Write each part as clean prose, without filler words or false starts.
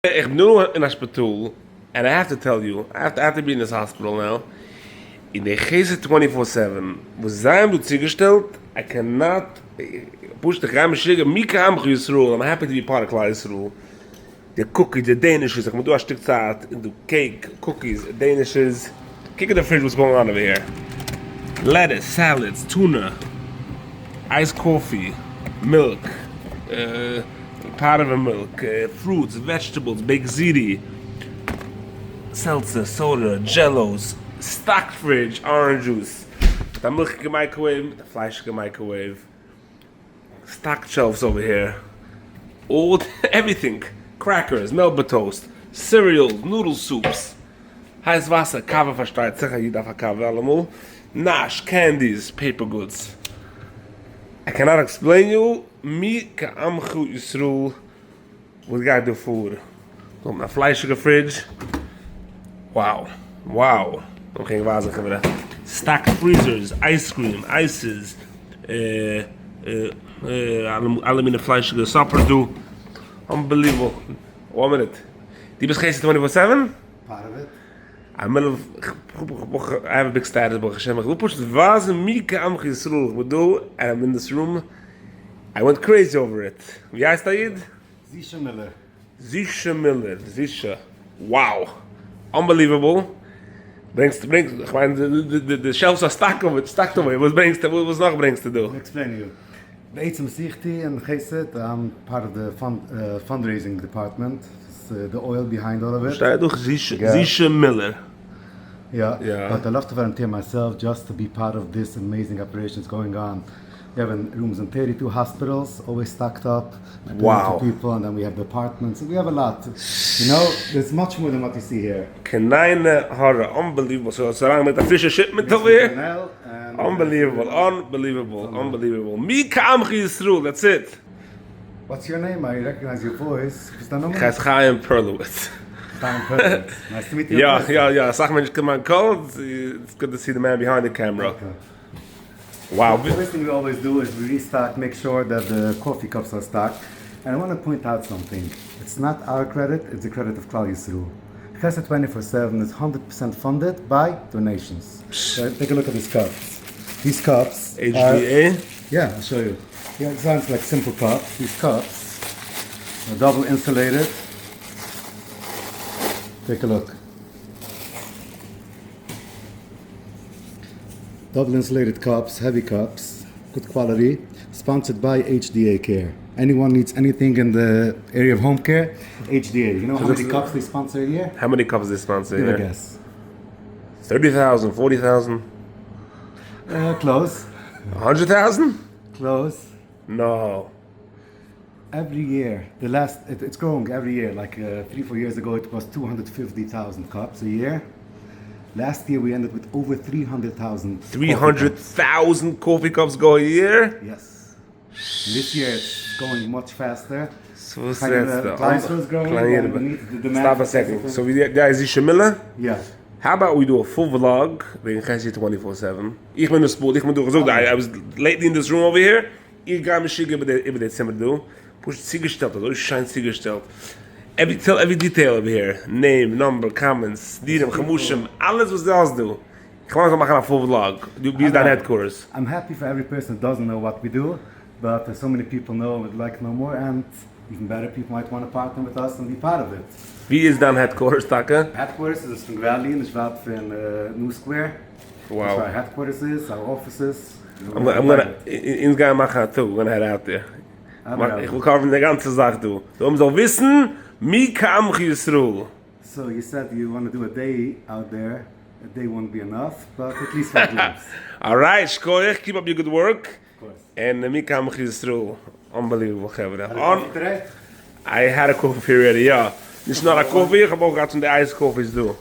Ich bin nur in hospital, and I have to tell you, I have to be in this hospital now. In the Chesed 24/7, wo sein du zugestellt, I cannot push the Ram Shiga Mika Am Yisroel. I'm happy to be part of Klal Yisroel. The cookies, the Danishes, I can do a stick tzat, do cake, cookies, Danishes. Kick in the fridge, what's going on over here? Lettuce, salads, tuna, iced coffee, milk, pot of milk, fruits, vegetables, baked ziti, seltzer, soda, jellos, stocked fridge, orange juice. The milk in the microwave, the fleisch in the microwave. Stocked shelves over here. Old everything. Crackers, Melba toast, cereals, noodle soups. Heiß Wasser, Kava verstrahlt, sicher jeder für Kava allemal. Nash, candies, paper goods. I cannot explain you. Me ka amchu Yisroel. We gotta do food. Komt naar fleischige fridge. Wow. Wow. Nog geen wazen gaan we daar. Stacked freezers, ice cream, ices. Alle meine fleischige supper do. Unbelievable. 1 minute. Die beschreven 24/7? Part of it. I have a big status, but Hashem, I push the vase, Mika Amchi Yisroel, and I'm in this room. I went crazy over it. Wie heißt der Yid? Zisha Miller. Zisha Miller. Zisha. Wow. Unbelievable. Bringst, ich meine, the shelves are stacked over it. Was noch bringst du? I'll explain you. Be'etzem Sichti and Chesed, I'm part of the fundraising department. It's the oil behind all of it. Steht doch Zisha Miller. Yeah. Yeah. But I love to volunteer myself just to be part of this amazing operations going on. We have rooms in 32 hospitals, always stacked up. Wow. People, and then we have departments. We have a lot. You know, there's much more than what you see here. Keine Horror. Unbelievable. So lang mit der frische Shipment over here. Unbelievable. Mika Amchi Yisroel, that's it. What's your name? I recognize your voice. Chesed Perlowitz. Perlowitz. Nice to meet you. Yeah. Sag mir, ich come on call. It's good to see the man behind the camera. Okay. Wow. The first thing we always do is we restock, make sure that the coffee cups are stocked. And I want to point out something. It's not our credit, it's the credit of Klal Yisroel. Chesed 24/7 is 100% funded by donations. So take a look at these cups. These cups HDA? Yeah, I'll show you. Yeah, it sounds like simple cups. These cups are double insulated. Take a look. Double insulated cups, heavy cups, good quality, sponsored by HDA Care. Anyone needs anything in the area of home care, HDA. You know how many cups they sponsor a year? How many cups they sponsor Give here? a guess. 30,000, 40,000? Close. 100,000? Close. No. Every year, it's growing every year. Like 3-4 years ago, it was 250,000 cups a year. Last year we ended with over 300,000. 300,000 coffee cups go a year? Yes. This year it's going much faster. So what's that? Is growing. Stop a second. So we guys Zisha Miller? Yeah. How about we do a full vlog wegen Chesed 24/7? Ich bin durchgesucht. I was lately in this room over here. Ich ga mich schicken über das Zimmer do. Push zugestellt, also scheint zugestellt. Tell every detail over here. Name, number, comments, dinim, chamushim, alles was else do. Ich will machen a full vlog. Du bist dein headquarters. I'm happy for every person who doesn't know what we do, but so many people know and would like to know more, and even better, people might want to partner with us and be part of it. Wie ist dein headquarters, Taka? Headquarters is in Spring Valley, in the Shvat in New Square. Wow. That's where our headquarters is, our offices. I'm gonna machen too. We're gonna head out there. Ich will kaufen die ganze Sache, du. Du soll wissen, Mika Amchi Yisroel. So you said you want to do a day out there. A day won't be enough, but at least 5 years. All right, Shkoyach, keep up your good work. Of course. And Mika Amchi Yisroel. Unbelievable, Chevra. Today? I had a coffee already, yeah. Nicht nur a coffee, ich habe auch gerade die ice coffees, du.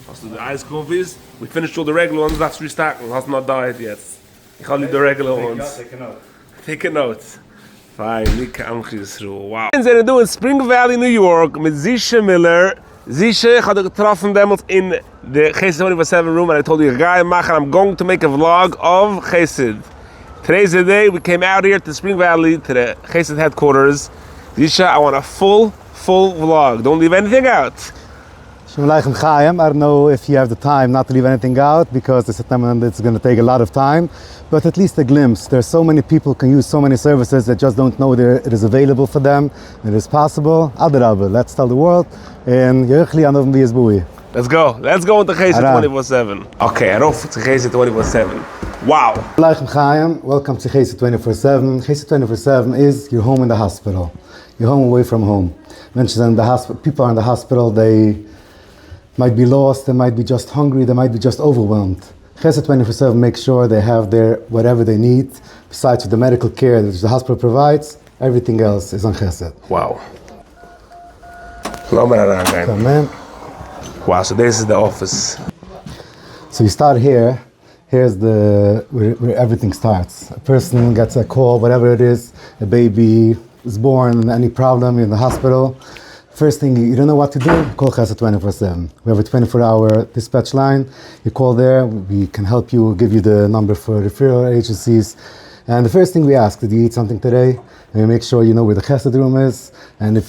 Hast du die ice coffees? We finished all the regular ones, that's restocking. Hast du noch diet jetzt? Ich habe die regular ones. Take a note. Take a note. Fine, Mika Amchi Yisroel. Wow. Wir sind in Spring Valley, New York, mit Zisha Miller. Zisha, ich hatte getroffen damals in the Chesed 24/7 room, and I told you, I'm going to make a vlog of Chesed. Today's the day we came out here to Spring Valley, to the Chesed headquarters. Zisha, I want a full Full vlog. Don't leave anything out. Shalom Aleichem Chaim. I don't know if you have the time not to leave anything out because it's going to take a lot of time, but at least a glimpse. There's so many people who can use so many services that just don't know that it is available for them. It is possible. Adarabah, let's tell the world. And Let's go. Let's go into Chesed 24/7. Okay, Arof to Chesed 24/7. Wow. Aleichem Chaim. Welcome to Chesed 24/7. Chesed 24/7 is your home in the hospital. Your home away from home. Mentions in the hospital. People are in the hospital. They might be lost, they might be just hungry, they might be just overwhelmed. Chesed 24/7 makes sure they have their whatever they need, besides the medical care that the hospital provides, everything else is on Chesed. Wow. Amen. Wow, so this is the office. So you start here, here's where everything starts. A person gets a call, whatever it is, a baby is born, any problem in the hospital. First thing, you don't know what to do, call Chesed 24/7. We have a 24-hour dispatch line. You call there, we can help you, give you the number for referral agencies. And the first thing we ask, did you eat something today? And we make sure you know where the Chesed room is. And if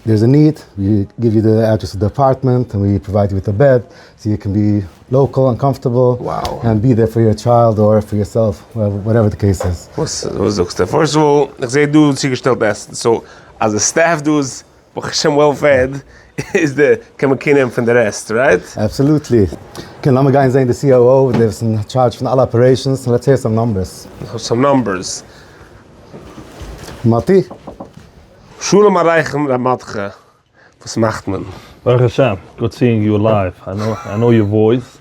there's a need, we give you the address of the apartment and we provide you with a bed so you can be local and comfortable. Wow. And be there for your child or for yourself, whatever the case is. First of all, I do sicherstellt essen. So, as a staff does, Hashem well fed is the kemakinim from the rest, right? Absolutely. Can Lamagai Zain, the COO, there's in charge from all operations. Let's hear some numbers. Some numbers. Mati? Shulam Aleichem Ramatcha. Was macht man? Baruch Hashem, good seeing you live. I know your voice.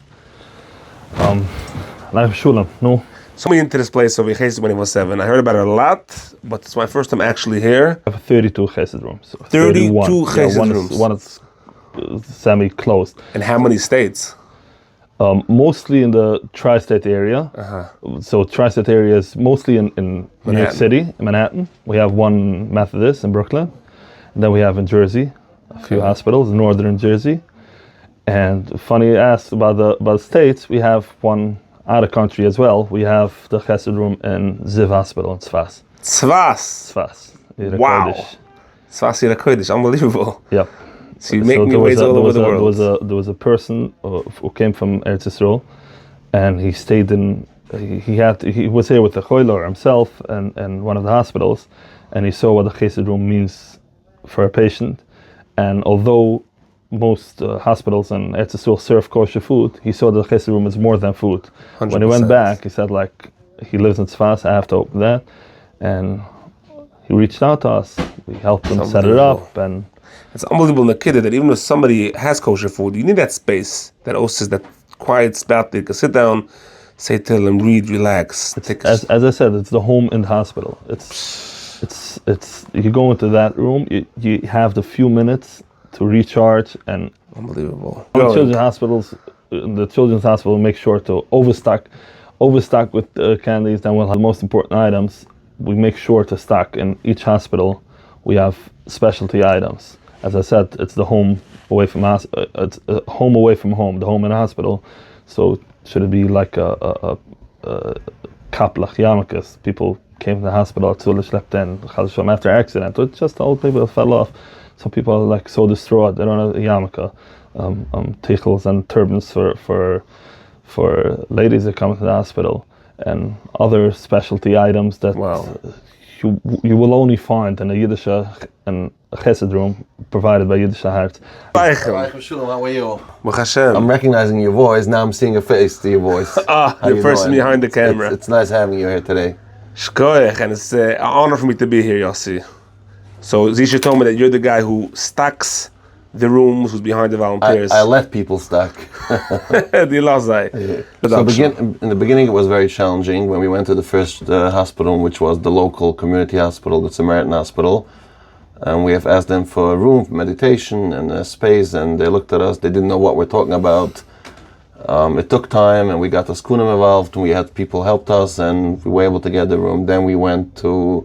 Aleichem Shulam, no? So many into this place over Chesed 24/7. I heard about it a lot, but it's my first time actually here. I have 32 Chesed rooms. 32 Chesed rooms. One is semi-closed. In how many states? Mostly in the tri-state area. So tri-state area is mostly in New York City, in Manhattan. We have one Methodist in Brooklyn. And then we have in Jersey, a few hospitals in northern Jersey. And funny you asked about the states, we have one out of country as well. We have the Chesed room in Ziv Hospital in Tzfas. Tzfas. Wow. Tzfas Yirakoidish, unbelievable. Yep. So you make me ways all over the world. There was a person who came from Eretz Yisrael, and he stayed in. He was here with the Choiler himself and one of the hospitals, and he saw what the Chesed room means for a patient. And although most hospitals and Eretz Yisrael serve kosher food, he saw the Chesed room as more than food. 100%. When he went back, he said, he lives in Tzfas, I have to open that. And he reached out to us. We helped him set it up. And it's unbelievable in the kid that even if somebody has kosher food, you need that space, that oasis, that quiet spot that you can sit down, say to them, read, relax. As I said, it's the home in the hospital. It's you go into that room, you have the few minutes to recharge. And unbelievable. The children's hospital make sure to overstock with candies. Then we'll have the most important items. We make sure to stock in each hospital. We have specialty items. As I said, it's the home away from it's a home away from home, the home in a hospital. So should it be like a kaplach yarmulkes? People came to the hospital after accident. It's just old people that fell off. Some people are so distraught. They don't have a yarmulke, tichels and turbans for ladies that come to the hospital, and other specialty items that you will only find in a yiddish and a Chesed room provided by Yiddish Hearts. How are you? I'm recognizing your voice. Now I'm seeing a face to your voice. The person behind the camera. It's nice having you here today. Shkoyach, and it's an honor for me to be here, Yossi. So Zisha told me that you're the guy who stacks the rooms, who's behind the volunteers. I let people stack. So in the beginning it was very challenging when we went to the first hospital, which was the local community hospital, the Samaritan hospital. And we have asked them for a room for meditation and a space, and they looked at us, they didn't know what we're talking about. It took time, and we got the Skunim involved, and we had people helped us, and we were able to get the room. Then we went to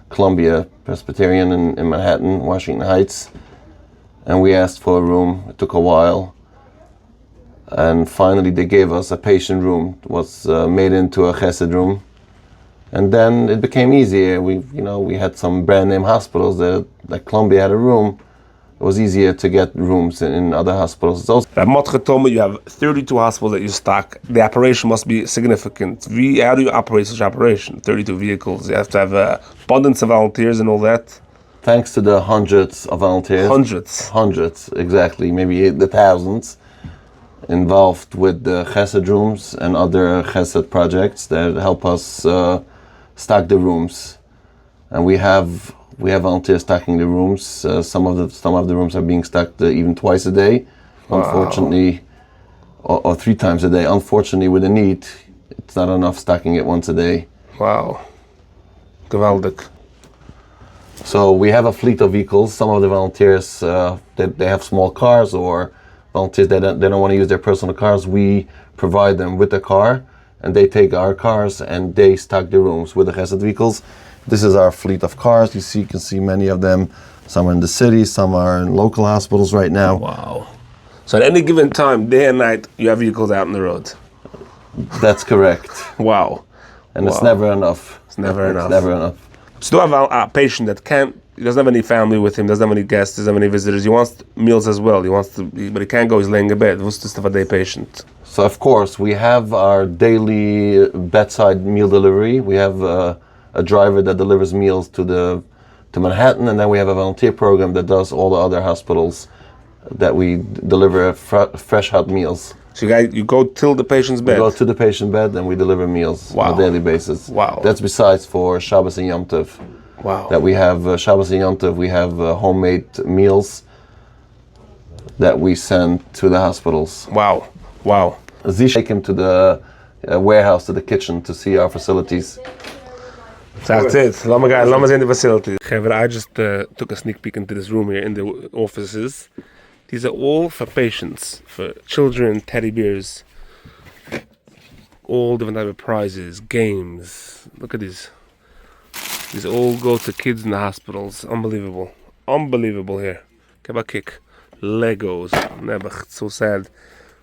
Columbia Presbyterian in Manhattan, Washington Heights, and we asked for a room. It took a while, and finally they gave us a patient room. It was made into a Chesed room, and then it became easier. We had some brand name hospitals that, like Columbia had a room, was easier to get rooms in other hospitals. It's also Motche told me you have 32 hospitals that you stock. The operation must be significant. How do you operate such operation? 32 vehicles. You have to have abundance of volunteers and all that. thanks to the hundreds of volunteers. Hundreds, exactly. Maybe the thousands involved with the Chesed Rooms and other Chesed projects that help us stock the rooms. And we have volunteers stocking the rooms. Some of the rooms are being stocked even twice a day. Wow. Unfortunately, or 3 times a day. Unfortunately, with the need, it's not enough stocking it once a day. Wow. Geweldig. So we have a fleet of vehicles. Some of the volunteers, they have small cars, or volunteers they don't want to use their personal cars. We provide them with a car, and they take our cars and they stock the rooms with the Chesed vehicles. This is our fleet of cars. You can see many of them. Some are in the city, some are in local hospitals right now. Wow. So at any given time, day and night, you have vehicles out on the road. That's correct. Wow. And it's never enough. It's never enough. Never enough. So do have a patient that he doesn't have any family with him, doesn't have any guests, doesn't have any visitors. He wants meals as well. But he can't go. He's laying in bed. What's the stuff a day patient? So of course we have our daily bedside meal delivery. We have a driver that delivers meals to Manhattan, and then we have a volunteer program that does all the other hospitals that we deliver fresh hot meals. So you go till the patient's bed? We go to the patient bed and we deliver meals on a daily basis. Wow. That's besides for Shabbos and Yom Tov. Wow. That we have Shabbos and Yom Tov, we have homemade meals that we send to the hospitals. Wow. Wow. Zish take him to the warehouse, to the kitchen to see our facilities. That's it. Lama in the facility. I just took a sneak peek into this room here in the offices. These are all for patients, for children, teddy bears, all different type of prizes, games. Look at these. These all go to kids in the hospitals. Unbelievable. Unbelievable here. Give kick. Legos. Never. So sad.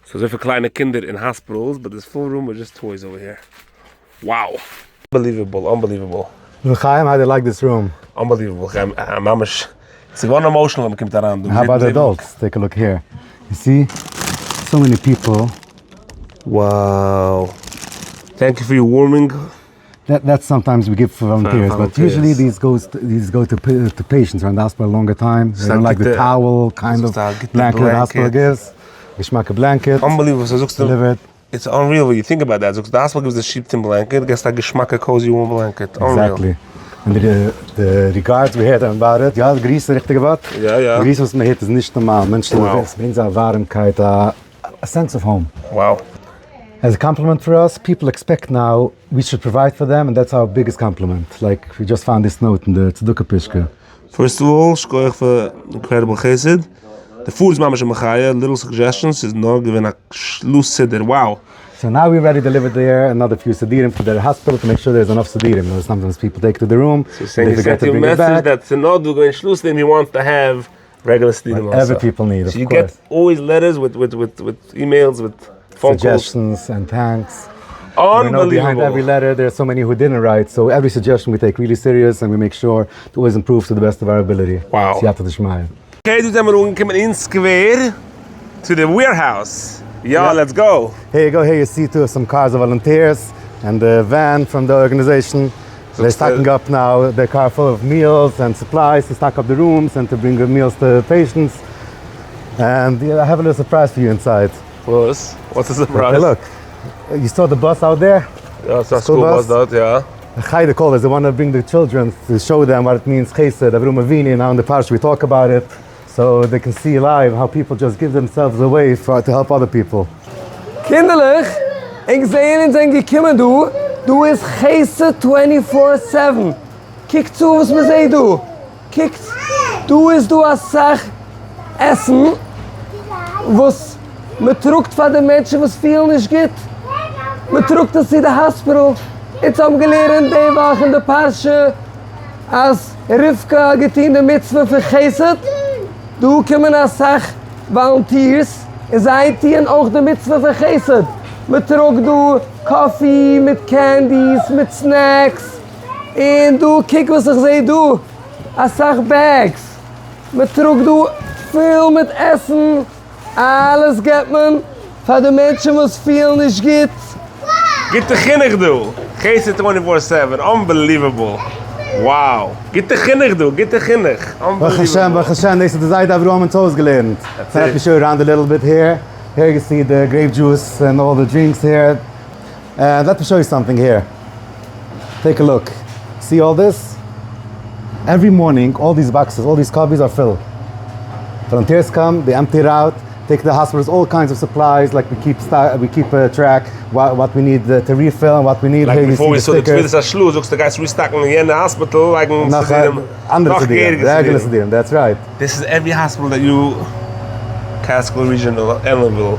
So there's for kleine Kinder in hospitals, but this full room with just toys over here. Wow. Unbelievable. Unbelievable. Chaim, how do you like this room? Unbelievable. Mamish. It's one emotional when it comes around. How about the adults? Take a look here. You see, so many people. Wow. Thank you for your warming. That's sometimes we give for volunteers, but usually these go to patients around the hospital a longer time. They don't like the towel kind of blanket the hospital gives. Geschmack a blanket. Unbelievable. So delivered. It's unreal when you think about that. So the hospital gives the sheepskin blanket, gets like Geschmack a cozy warm blanket. Unreal. Exactly. And the regards we heard about it. Ja, Grießen richtig was. Ja. Grießen, was man hört, ist nicht normal. Menschen bringen eine Warmkeit, a sense of home. Wow. As a compliment for us, people expect now we should provide for them, and that's our biggest compliment. Like we just found this note in the Tzedukah Pishke. First of all, shkoyach for incredible chesed. The food is mamash machaya. Little suggestions is no given a loose seder. Wow. So now we already delivered there another few sedirim to the hospital to make sure there's enough sedirim. You know, sometimes people take to the room. So saying you sent you a message that Tzenodu going shluslim he wants to have regular sedirim also. Every people need, of so you course. get always letters with emails, with phone suggestions and thanks. Unbelievable. You know, behind every letter there's so many who didn't write. So every suggestion we take really serious and we make sure to always improve to the best of our ability. Wow. Okay, du zamerung kommen in square to the warehouse. Yeah, let's go. Here you go. Here you see some cars of volunteers and the van from the organization. So they're stocking up now their car full of meals and supplies to stock up the rooms and to bring the meals to patients. And I have a little surprise for you inside. What's the surprise? Okay, look, you saw the bus out there? Yeah, it's a school bus, yeah. The call is the one that bring the children to show them what it means, Chesed, Avrum Avini. Now in the parish we talk about it. So they can see live how people just give themselves away to help other people. Kinderlich, ik zei ihnen zijn gekommen, du is Chesed 24/7. Kijk zu, was me zei du. Kijk, du a Sach Essen, was me trugt von den Menschen, was viel nicht geht. Me trugt das in der Hospital. Jetzt haben gelernt, die Woche in der Parche, als Rivka geht in der Mitzvah für Chesed. Du kommen als Sach Volunteers, seid ihr auch der Mitzvah für Chesed. Me trug du Kaffee mit Candies, mit Snacks. Und du, kick was ich seh, du, als Sach Bags. Me trug du viel mit Essen. Alles geht man. Für die Menschen, was viel nicht geht. Get the ginnig do. Chesed 24/7. Unbelievable. Wow. Get the ginnig do. Get the ginnig. Baruch Hashem, this is the side of Roman's house gelernt. That's Let it. me show you around a little bit here. Here you see the grape juice and all the drinks here. And let me show you something here. Take a look. See all this? Every morning, all these boxes, all these copies are filled. Volunteers come, they empty it out, take the hospitals, all kinds of supplies, like we keep track what we need to refill and what we need. Like Here you before see we the saw the stickers. Twitter Schluss, also the guys restocking in the hospital, like Andere Sederen, regular Sederen, that's right. This is every hospital that you, Catskill Regional, Ellenville,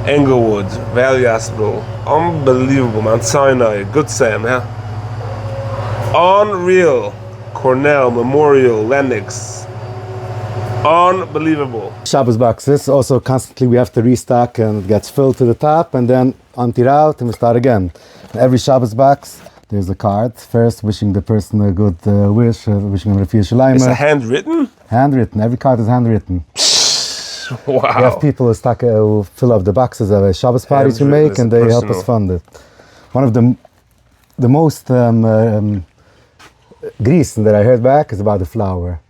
Englewood, Valley Hospital, unbelievable, Mount Sinai, Good Sam, yeah. Unreal, Cornell, Memorial, Lennox, unbelievable. Shabbos boxes, also constantly we have to restock and it gets filled to the top and then empty it out and we start again. Every Shabbos box, there's a card. First, wishing the person a good wish, wishing them a Refuah It's a Shleima. handwritten? Handwritten, every card is handwritten. Wow. We have people who fill up the boxes of Shabbos parties we Handwritten make is and they help personal. us fund it. One of the most greasing that I heard back is about the flour,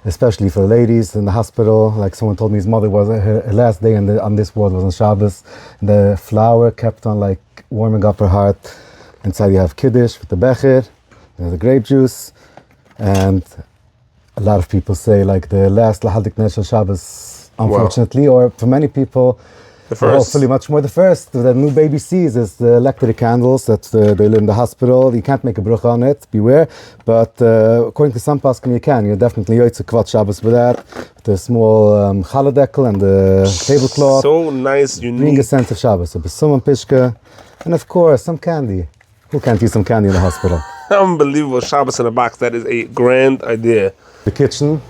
especially for ladies in the hospital. Like someone told me his mother was her last day on this ward was on Shabbos. The flour kept on like warming up her heart. Inside you have kiddish with the becher, the grape juice, and a lot of people say like the last Lahadik Neshel Shabbos, unfortunately, or for many people, The first. hopefully much more the first. The new baby sees is the electric candles that they live in the hospital. You can't make a bruch on it, beware. But according to some paskim, you can. You definitely yoytze kvat Shabbos with that. With the small challah and the tablecloth. So nice, Bring a unique. sense of Shabbos. So some pishka, and of course some candy. Who can't use some candy in the hospital? Unbelievable Shabbos in a box. That is a grand idea. The kitchen.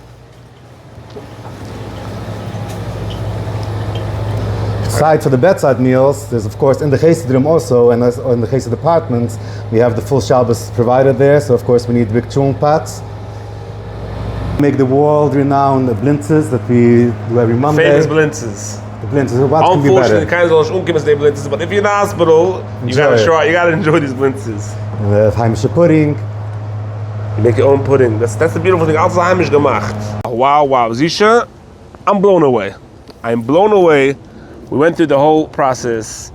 Aside for the bedside meals, there's of course in the Chesed room also, and in the Chesed apartments, we have the full Shabbos provided there. So of course we need big chum pots. Make the world-renowned blintzes that we do every Monday. Famous blintzes. The blintzes, what can be Unfortunately, better? kind of umkimmers day blintzes, but if you're in the hospital, you gotta Enjoy it. try. You gotta enjoy these blintzes. Heimische pudding. You make your own pudding. That's the beautiful thing. Alles heimisch gemacht. Wow. Zisha, I'm blown away. I'm blown away. We went through the whole process.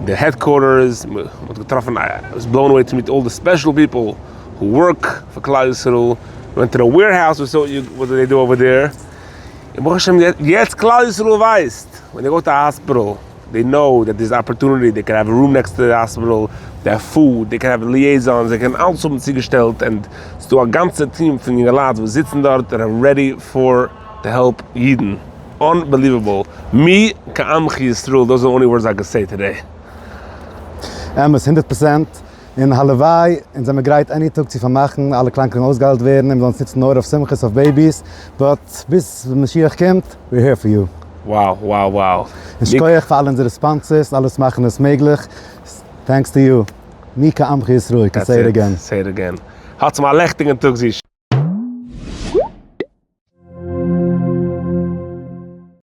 The headquarters. I was blown away to meet all the special people who work for Klal Yisrael. We went to the warehouse. We saw what do they do over there. And Baruch Hashem, jetzt Klal Yisrael weiß. When they go to the hospital, they know that there's opportunity. They can have a room next to the hospital. They have food. They can have liaisons. They can also mit sie gestellt. And so a ganze Team von Jingalad, wir sitzen dort that are ready to help Yidden. Unbelievable. Me, Ka'am Yisrael. Those are the only words I can say today. Is 100% in Halavai, in zijn begreit any tuk zu vermachen, alle Kranken ausgehalten werden, und sonst sitzen nur auf Simchas, auf Babys. But bis Mashiach kommt, we're here for you. Wow. En schkoyach für alle unsere sponsors, alles machen es möglich. Thanks to you. Mika Amchi Yisroel, I can say it again. Say it again. Hat's mal lechting en tuk sich.